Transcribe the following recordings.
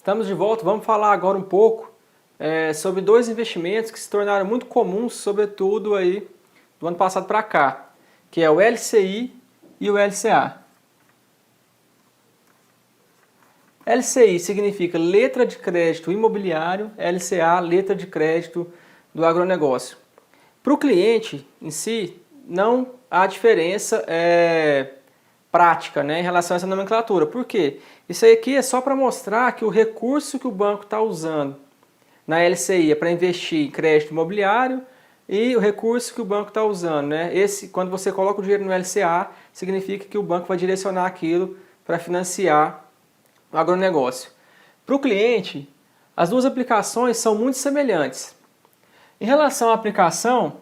Estamos de volta, vamos falar agora um pouco sobre dois investimentos que se tornaram muito comuns, sobretudo aí do ano passado para cá, que é o LCI e o LCA. LCI significa letra de crédito imobiliário, LCA, letra de crédito do agronegócio. Para o cliente em si, não há diferença prática, né, em relação a essa nomenclatura. Por quê? Isso aqui é só para mostrar que o recurso que o banco está usando na LCI é para investir em crédito imobiliário e o recurso que o banco está usando, né? Quando você coloca o dinheiro no LCA, significa que o banco vai direcionar aquilo para financiar o agronegócio. Para o cliente, as duas aplicações são muito semelhantes. Em relação à aplicação,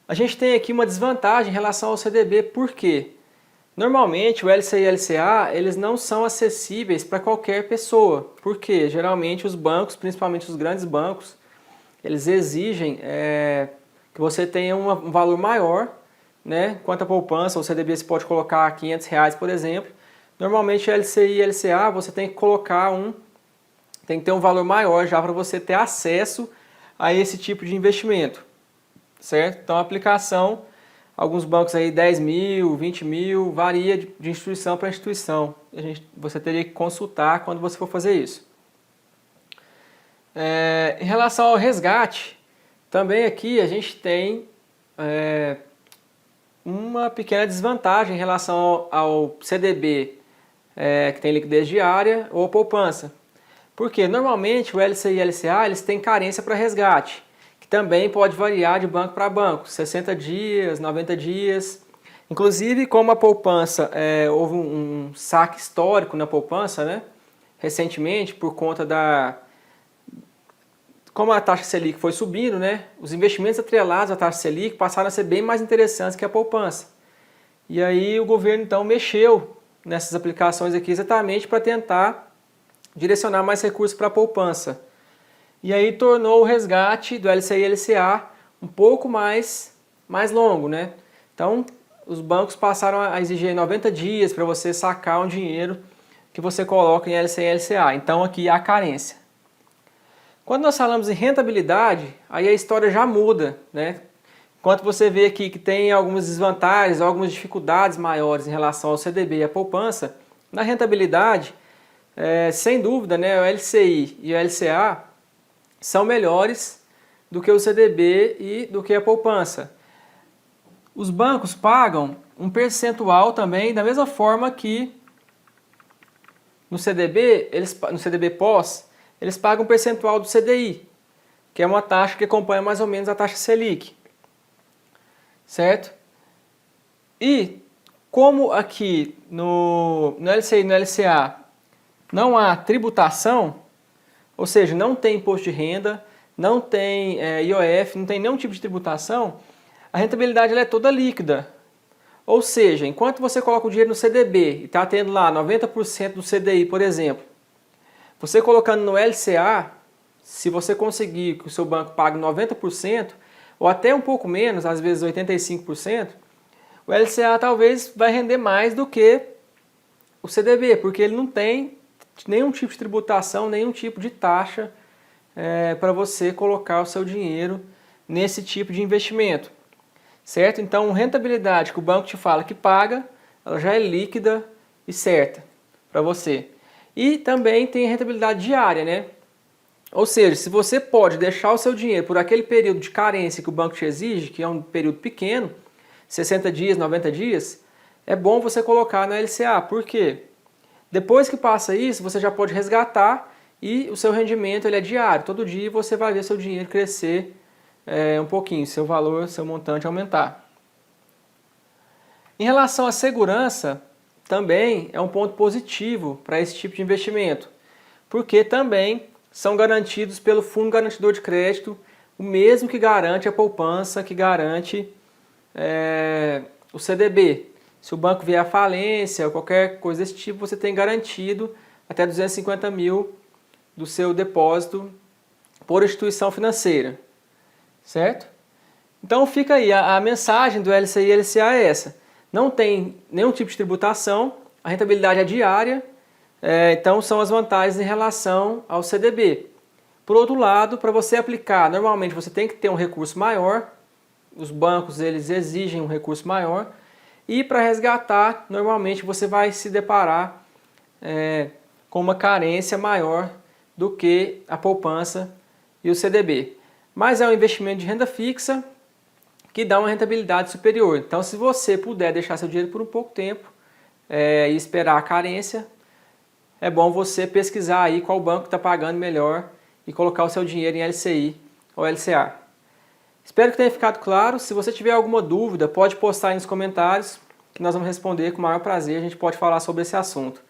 a gente tem aqui uma desvantagem em relação ao CDB, por quê? Normalmente o LCI e o LCA eles não são acessíveis para qualquer pessoa, porque geralmente os bancos, principalmente os grandes bancos, eles exigem que você tenha um valor maior, né? Quanto à poupança, o CDB você pode colocar R$500, por exemplo. Normalmente LCI e LCA você tem que colocar tem que ter um valor maior já para você ter acesso a esse tipo de investimento, certo? Então a aplicação, alguns bancos aí 10 mil, 20 mil, varia de instituição para instituição. Você teria que consultar quando você for fazer isso. Em relação ao resgate, também aqui a gente tem uma pequena desvantagem em relação ao CDB, que tem liquidez diária, ou poupança. Porque normalmente o LCI e o LCA eles têm carência para resgate, que também pode variar de banco para banco, 60 dias, 90 dias. Inclusive, como a poupança, houve um saque histórico na poupança, né, recentemente, por conta como a taxa Selic foi subindo, né, os investimentos atrelados à taxa Selic passaram a ser bem mais interessantes que a poupança. E aí o governo então mexeu nessas aplicações aqui exatamente para tentar direcionar mais recursos para a poupança. E aí tornou o resgate do LCI e LCA um pouco mais longo, né? Então os bancos passaram a exigir 90 dias para você sacar um dinheiro que você coloca em LCI e LCA. Então aqui há carência. Quando nós falamos em rentabilidade, aí a história já muda, né? Enquanto você vê aqui que tem algumas desvantagens, algumas dificuldades maiores em relação ao CDB e à poupança, na rentabilidade, sem dúvida, né, o LCI e o LCA são melhores do que o CDB e do que a poupança. Os bancos pagam um percentual também, da mesma forma que no CDB, no CDB pós, eles pagam um percentual do CDI, que é uma taxa que acompanha mais ou menos a taxa Selic. Certo? E como aqui no LCI e no LCA não há tributação, ou seja, não tem imposto de renda, não tem IOF, não tem nenhum tipo de tributação, a rentabilidade ela é toda líquida. Ou seja, enquanto você coloca o dinheiro no CDB e está tendo lá 90% do CDI, por exemplo, você colocando no LCA, se você conseguir que o seu banco pague 90%, ou até um pouco menos, às vezes 85%, o LCA talvez vai render mais do que o CDB, porque ele não tem nenhum tipo de tributação, nenhum tipo de taxa para você colocar o seu dinheiro nesse tipo de investimento. Certo? Então, rentabilidade que o banco te fala que paga, ela já é líquida e certa para você. E também tem a rentabilidade diária, né? Ou seja, se você pode deixar o seu dinheiro por aquele período de carência que o banco te exige, que é um período pequeno, 60 dias, 90 dias, é bom você colocar na LCA. Por quê? Depois que passa isso, você já pode resgatar e o seu rendimento ele é diário. Todo dia você vai ver seu dinheiro crescer um pouquinho, seu valor, seu montante aumentar. Em relação à segurança, também é um ponto positivo para esse tipo de investimento, porque também são garantidos pelo Fundo Garantidor de Crédito, o mesmo que garante a poupança, que garante o CDB. Se o banco vier à falência ou qualquer coisa desse tipo, você tem garantido até 250 mil do seu depósito por instituição financeira. Certo? Então fica aí, a mensagem do LCI e LCA é essa. Não tem nenhum tipo de tributação, a rentabilidade é diária, Então são as vantagens em relação ao CDB. Por outro lado, para você aplicar, normalmente você tem que ter um recurso maior, os bancos eles exigem um recurso maior, e para resgatar, normalmente você vai se deparar com uma carência maior do que a poupança e o CDB. Mas é um investimento de renda fixa que dá uma rentabilidade superior. Então, se você puder deixar seu dinheiro por um pouco tempo e esperar a carência, é bom você pesquisar aí qual banco está pagando melhor e colocar o seu dinheiro em LCI ou LCA. Espero que tenha ficado claro. Se você tiver alguma dúvida, pode postar aí nos comentários que nós vamos responder com o maior prazer. A gente pode falar sobre esse assunto.